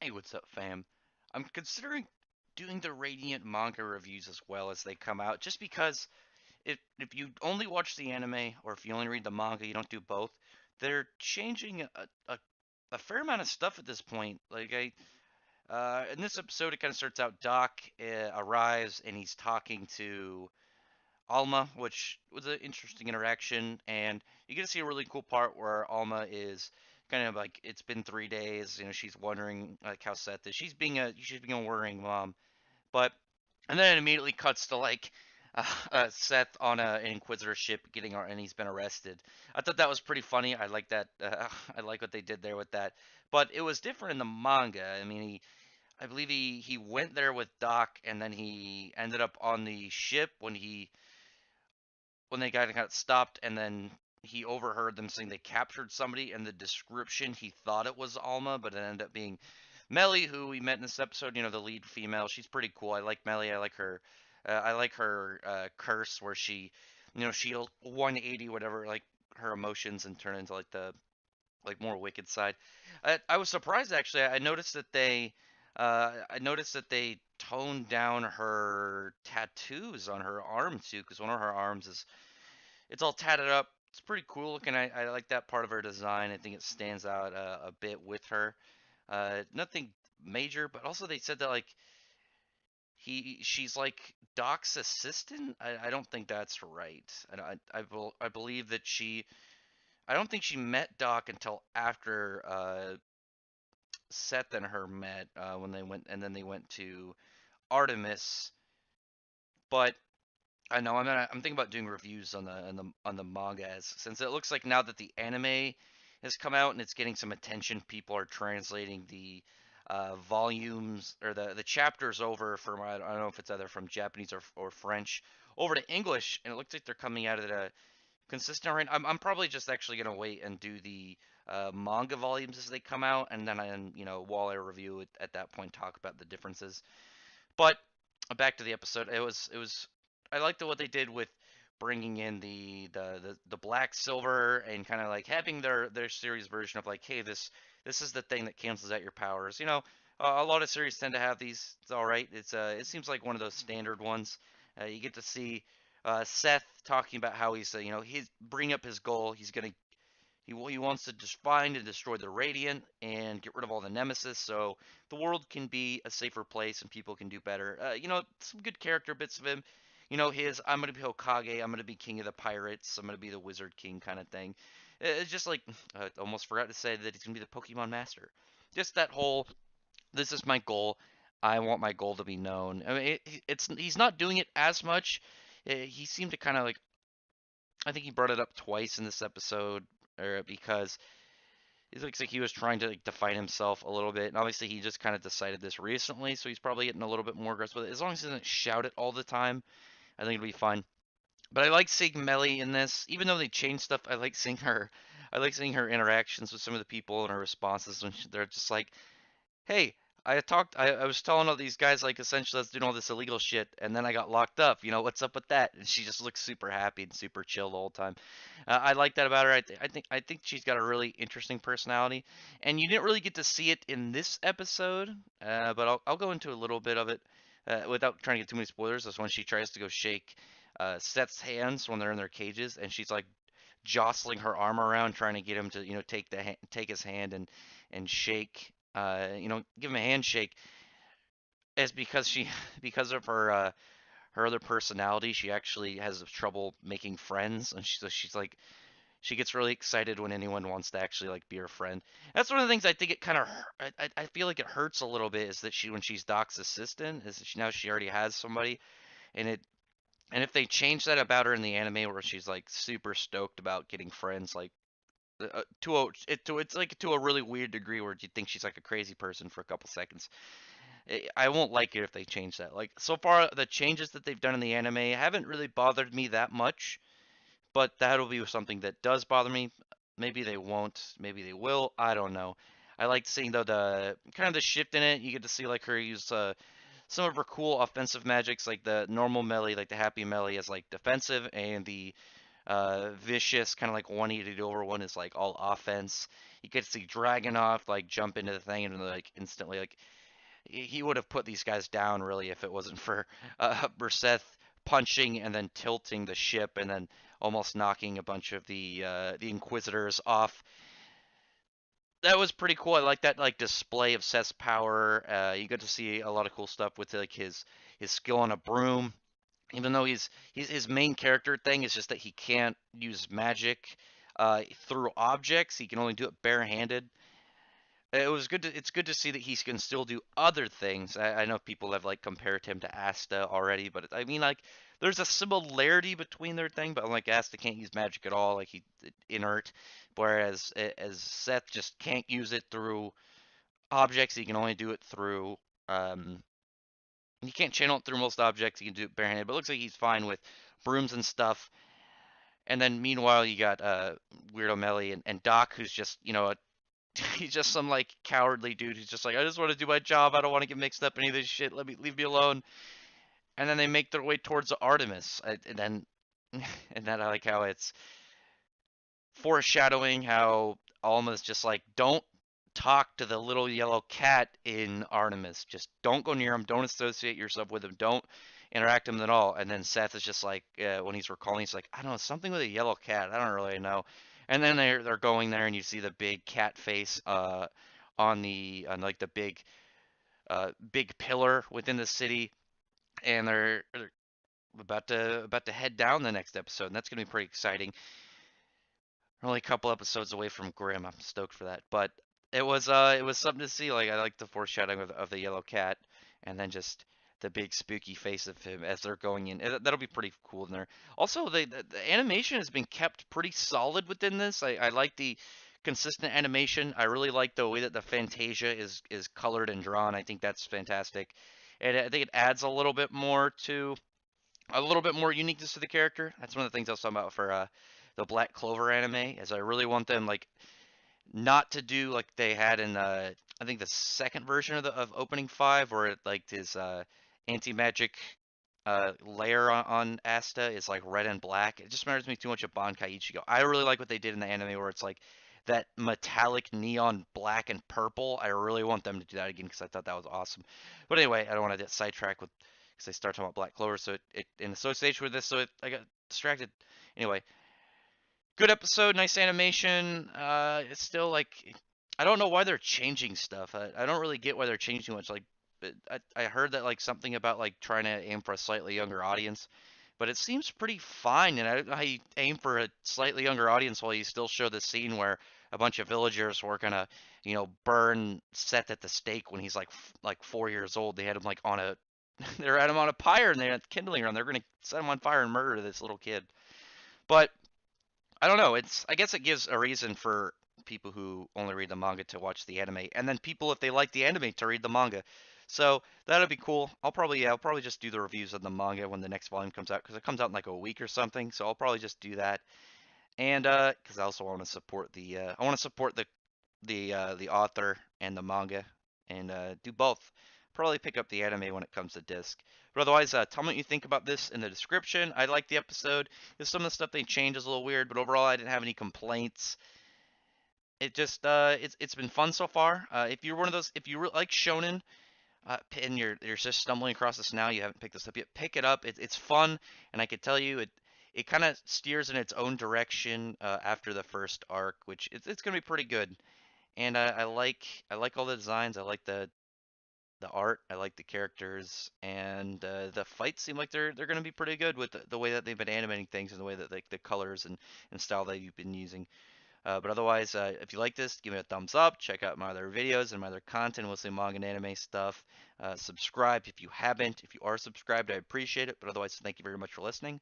Hey, what's up, fam? I'm considering doing the Radiant manga reviews as well as they come out, just because if you only watch the anime or if you only read the manga, you don't do both. They're changing a fair amount of stuff at this point. In this episode, it kind of starts out. Doc arrives and he's talking to Alma, which was an interesting interaction, and you get to see a really cool part where Alma is kind of like it's been 3 days, she's wondering like how Seth is. She's being a worrying mom, but and then it immediately cuts to like Seth on an Inquisitor ship and he's been arrested. I thought that was pretty funny. I like that. I like what they did there with that. But it was different in the manga. I mean, I believe he went there with Doc, and then he ended up on the ship when they got stopped, and then he overheard them saying they captured somebody, and the description he thought it was Alma, but it ended up being Melie, who we met in this episode. The lead female. She's pretty cool. I like Melie. I like her. I like her curse where she'll 180 whatever like her emotions and turn into like the like more wicked side. I was surprised actually. I noticed that they toned down her tattoos on her arm too, because one of her arms is it's all tatted up. It's pretty cool looking. I like that part of her design. I think it stands out a bit with her. Nothing major, but also they said that like she's like Doc's assistant. I don't think that's right. I believe that I don't think she met Doc until after Seth and her met when they went and then they went to Artemis. But I know I'm thinking about doing reviews on the manga since it looks like now that the anime has come out and it's getting some attention, people are translating the volumes or the chapters over from I don't know if it's either from Japanese or French over to English, and it looks like they're coming out at a consistent rate. I'm probably just actually gonna wait and do the manga volumes as they come out, and then while I review it at that point, talk about the differences. But back to the episode. It was I liked what they did with bringing in the black silver and kind of like having their series version of like, hey, this is the thing that cancels out your powers. A lot of series tend to have these. It's all right. It seems like one of those standard ones. You get to see Seth talking about how he's bring up his goal. He wants to just find and destroy the Radiant and get rid of all the Nemesis, so the world can be a safer place and people can do better. Some good character bits of him. His I'm gonna be Hokage, I'm gonna be king of the pirates, I'm gonna be the Wizard King kind of thing. It's just like I almost forgot to say that he's gonna be the Pokemon Master. Just that whole this is my goal. I want my goal to be known. I mean, it's he's not doing it as much. He seemed to kind of like I think he brought it up twice in this episode, or because it looks like he was trying to like define himself a little bit, and obviously he just kind of decided this recently, so he's probably getting a little bit more aggressive with it. As long as he doesn't shout it all the time, I think it'll be fine. But I like seeing Melly in this, even though they changed stuff. I like seeing her. I like seeing her interactions with some of the people and her responses when they're just like, hey, I was telling all these guys like essentially let's doing all this illegal shit, and then I got locked up. What's up with that? And she just looks super happy and super chill the whole time. I like that about her. I think she's got a really interesting personality, and you didn't really get to see it in this episode, but I'll go into a little bit of it without trying to get too many spoilers. That's when she tries to go shake Seth's hands when they're in their cages, and she's like jostling her arm around, trying to get him to take his hand and shake, give him a handshake. Is because she because of her other personality, she actually has trouble making friends, and she's like she gets really excited when anyone wants to actually like be her friend. That's one of the things I think it kind of I feel like it hurts a little bit is that when she's Doc's assistant is that now she already has somebody, and it and if they change that about her in the anime where she's like super stoked about getting friends, like it's like to a really weird degree where you think she's like a crazy person for a couple seconds. I won't like it if they change that. Like so far, the changes that they've done in the anime haven't really bothered me that much, but that'll be something that does bother me. Maybe they won't. Maybe they will. I don't know. I like seeing though the kind of the shift in it. You get to see like her use some of her cool offensive magics, like the normal Melee, like the Happy Melee, as like defensive, and the vicious, kind of like 180 over. One is like all offense. You get to see Dragunov like jump into the thing and like instantly like he would have put these guys down really if it wasn't for Berseth punching and then tilting the ship and then almost knocking a bunch of the Inquisitors off. That was pretty cool. I like that like display of Seth's power. You get to see a lot of cool stuff with like his skill on a broom. Even though he's his main character thing is just that he can't use magic through objects. He can only do it barehanded. It's good to see that he can still do other things. I know people have like compared him to Asta already, but I mean like there's a similarity between their thing, but like Asta can't use magic at all, like he inert, whereas as Seth just can't use it through objects. He can only do it through um he can't channel it through most objects. He can do it barehanded, but it looks like he's fine with brooms and stuff. And then meanwhile you got Weirdo Melie and Doc, who's just he's just some like cowardly dude who's just like, I just want to do my job. I don't want to get mixed up in any of this shit. Leave me alone. And then they make their way towards Artemis, and then and then I like how it's foreshadowing how Alma's just like, don't talk to the little yellow cat in Artemis. Just don't go near him. Don't associate yourself with him. Don't interact with him at all. And then Seth is just like, when he's recalling, he's like, I don't know, something with a yellow cat. I don't really know. And then they're going there, and you see the big cat face on like the big pillar within the city, and they're about to head down the next episode, and that's gonna be pretty exciting. We're only a couple episodes away from Grimm. I'm stoked for that. But it was something to see. Like I like the foreshadowing of the yellow cat, and then just the big spooky face of him as they're going in. That'll be pretty cool in there. Also, the animation has been kept pretty solid within this. I like the consistent animation. I really like the way that the Fantasia is colored and drawn. I think that's fantastic. And I think it adds a little bit more uniqueness to the character. That's one of the things I was talking about for the Black Clover anime, is I really want them like not to do like they had in I think the second version of opening 5, where it like his anti-magic layer on Asta is like red and black. It just reminds me too much of Bankai Ichigo. I really like what they did in the anime where it's like that metallic neon black and purple. I really want them to do that again because I thought that was awesome. But anyway, I don't want to get sidetracked with because I start talking about Black Clover, so it in association with this, I got distracted. Anyway, good episode, nice animation. It's still like I don't know why they're changing stuff. I don't really get why they're changing too much. Like, I heard that like something about like trying to aim for a slightly younger audience, but it seems pretty fine. And I don't know how you aim for a slightly younger audience while you still show the scene where a bunch of villagers were gonna, burn Seth at the stake when he's like 4 years old. They had him like on a, they had him on a pyre and they had kindling around. They're gonna set him on fire and murder this little kid. But I don't know. I guess it gives a reason for people who only read the manga to watch the anime, and then people if they like the anime to read the manga. So that'll be cool. I'll probably just do the reviews of the manga when the next volume comes out because it comes out in like a week or something. So I'll probably just do that. And because I also want to support the author and the manga, and do both. Probably pick up the anime when it comes to disc. But otherwise, tell me what you think about this in the description. I like the episode. Some of the stuff they changed is a little weird, but overall, I didn't have any complaints. It's been fun so far. If you're one of those, if you like shonen, and you're just stumbling across this now, you haven't picked this up yet, pick it up. It's fun, and I can tell you it kind of steers in its own direction after the first arc, which it's gonna be pretty good. And I like all the designs. I like the art. I like the characters, and the fights seem like they're going to be pretty good with the way that they've been animating things and the way that like the colors and style that you've been using. But otherwise, if you like this, give me a thumbs up. Check out my other videos and my other content, mostly manga and anime stuff. Subscribe if you haven't. If you are subscribed, I appreciate it. But otherwise, thank you very much for listening.